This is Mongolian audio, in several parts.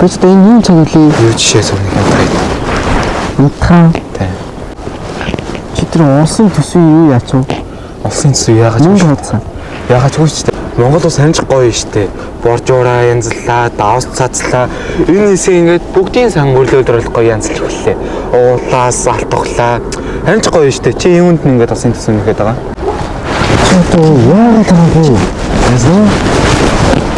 Бэцтэй энэ юм цаглий. Юу жишээ зөвнөх юм байна. Утхан. Тэ. Чи тэр улсын төсвийн юу яач вэ? Улсын төсөв яагаад ч хуудсан. Яагаад ч үгүй ч Монгол улс санаж гоё штэ. Боржуураа янзлаа, давс цацлаа. Энэ хэсэг ингээд бүгдийн сангуурлууд гоё янзлж эхэллээ. Уулаас алтглаа. Санаж гоё штэ. Чи юунд нь ингээд улсын төсөв нэхэд байгаа? Чи одоо яагаад байгаагүй? Яасан?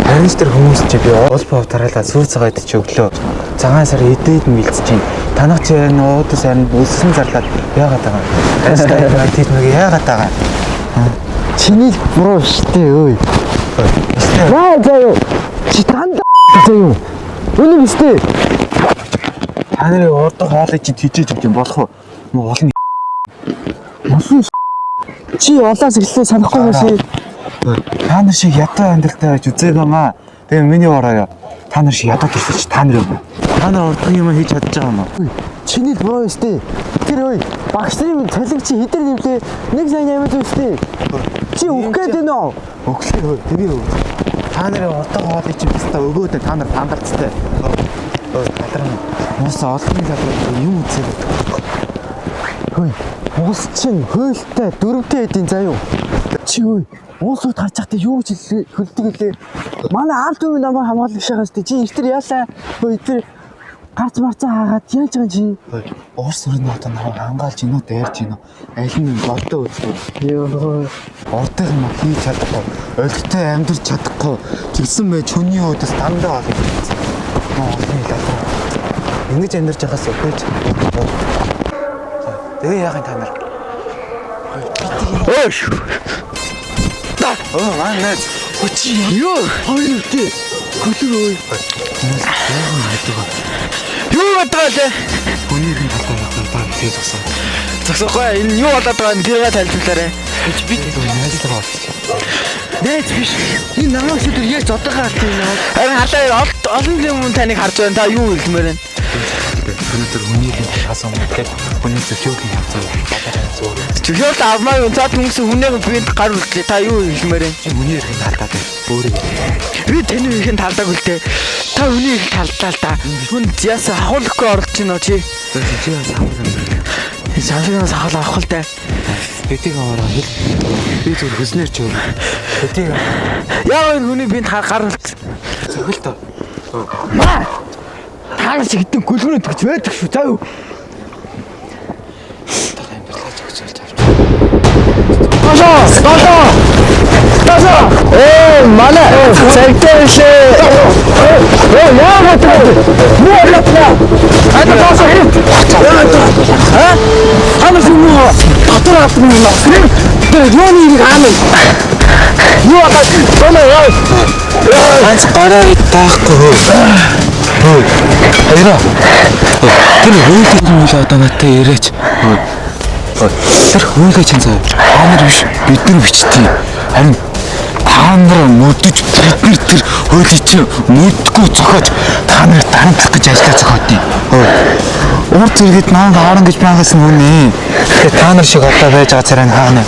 Харин ч тэр хүмүүс чи би улбав тараалаа сүр цагаад чи өглөө. Цагаан сар эдээд мэлдэж чинь. Танах чи уудас харин өссөн зарлаад яагаад байгаа юм? Аста тийт нэг яагаад байгаа юм? Чиний буруу штэ өөй. Яа заяа. Чи танд заяа. Үнэн штэ. Та нарын урд хоолой чи тийжээж өгч юм болох уу? Мөн олон чи олоос эхлээ санахгүй юмшээ. Та нар шиг ядуу амьдралтай байж үзээгэмаа. Тэгээ миний ороо. Та нар шиг ядуу төсөж та нар юм. Та нар урд юм хийж чадж байгаа юм уу? Чиний буруу штэ. Тэр ой багш нарын цалин чи хэдэр нэмлээ? Нэг сайн ямаа зүстэй. Чи өгөх гээд байна уу? Өглөө тэгээ өг. Та нарын урд хоолой чи бистаа өгөөд та нар пандарцтай. Хадран мос олонний залуу юм үзээ. Хөөе. Уус чинь хөөлтэй дөрөвтэй эдийн заяа. Чи ой уусууд гарч захтай юу гэж хөлдөг гэлээ. Манай ард түмэн намайг хамгаалах шахаас тий чи ихтер яалаа. Хөөе тэр гарц марцаа хаагаад яаж байгаа чи? Уус өрөөний одоо намайг хангаалж гинөө дайрч гинөө. Аль нь болдоо үзлээ. Йоо. Ордыг нь хийж чадахгүй. Өлтөй амьдрч чадахгүй. Тэгсэн байж хүний өдөөс дандаа олж ирсэн. Олны лалаа. Ингэж амьдарч байхаас өгөөч. Тэгээ яахын та нар. Өөш. Маа нэ. Өчи ёо. Хоёр үтэй. Хөлөг өө. Юу бодгоо лээ? Хүнийхэн талаар явах баг хэлээ зогсоо. Зогсоогүй энэ юу болоод байгаа нь тэргээ тайлбарлаарай. Би тэр найзлага болчих. Найз биш. Энэ намайг шийдвэр яаж одоогоо алдсан юм аа. Харин халаа олон юм таныг харж байна. Та юу хэлмээр байна? Өнөөдөр хүнийхэн хасан мэт хүний зөвшөөрлийг хавцаа. Зөвшөөрөл авмаа цаад хүмүүс хүнээ биед гар үлдлээ. Та юу хэлмээр байна? Чи хүний эрхэнд талдаад байна. Өөрөө. Би таны эрхэнд талдаг үлдээ. Та хүний эрхэнд талдаа л да. Хүн яас ахуулахгүй оролж байна чи. Чи яас ахуулна. Сансагнаас ахуул авах л да. Бэтиг аваараа хэл. Би зөв хөснөр ч өөр. Бэтиг. Яа хүний биед гар үлд. Зөвхөл тоо. Маа. Таа чи гэдэг гөлгөнөд гэж байдаг шүү. За юу. Тасаа. Манай цагтаа шээ. Яа гэдэг. Юу болоо? Ата тасаа хит. Хамаас юм уу? Татвар авах юм уу? Тэр юуны хаана? Юу атаа? Тоноо. Ганц гараа таахгүй. Хайраа. Тэр хөөдөг юм л одоо надад ирээч. Тэр хөөгээ чинь заа. Та нар биш бид нар бичтий. Харин та нар мөдөж бид нар тэр хөөгийг чинь мөдгөө зохиож та нар дарамтлах гэж ажиллаж зохиодیں۔ Урд зэрэгэд маань хаан гэж байгасан үнэ. Та нар шиг одоо байж байгаа царай хаана.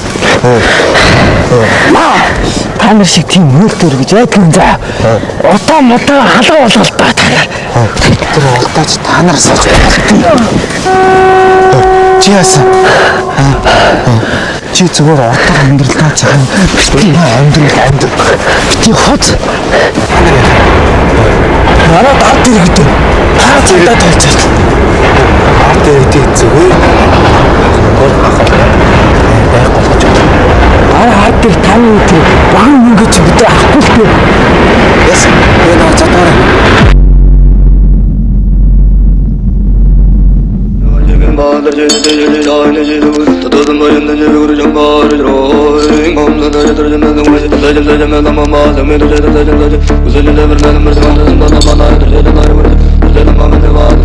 Та нар шиг тийм мөлтөр гэж байдаг юм заа. Одоо модоо халгаа болгол та нар. Тэр алдаач та нар сууж байна. Чи яасан? Чи зүгээр отор амьдралдаа цаана бити амьдрал. Бити хот. Манай дард иргэд. Та цагдаа тавьчих. Дард иргэд зүгээр. Гол хахаа. Байхгүй ч. Хаад тэр таны тэр баг мөнгө чи бид авахгүй л дээ. Яс. Энэ цатаараа. Mama,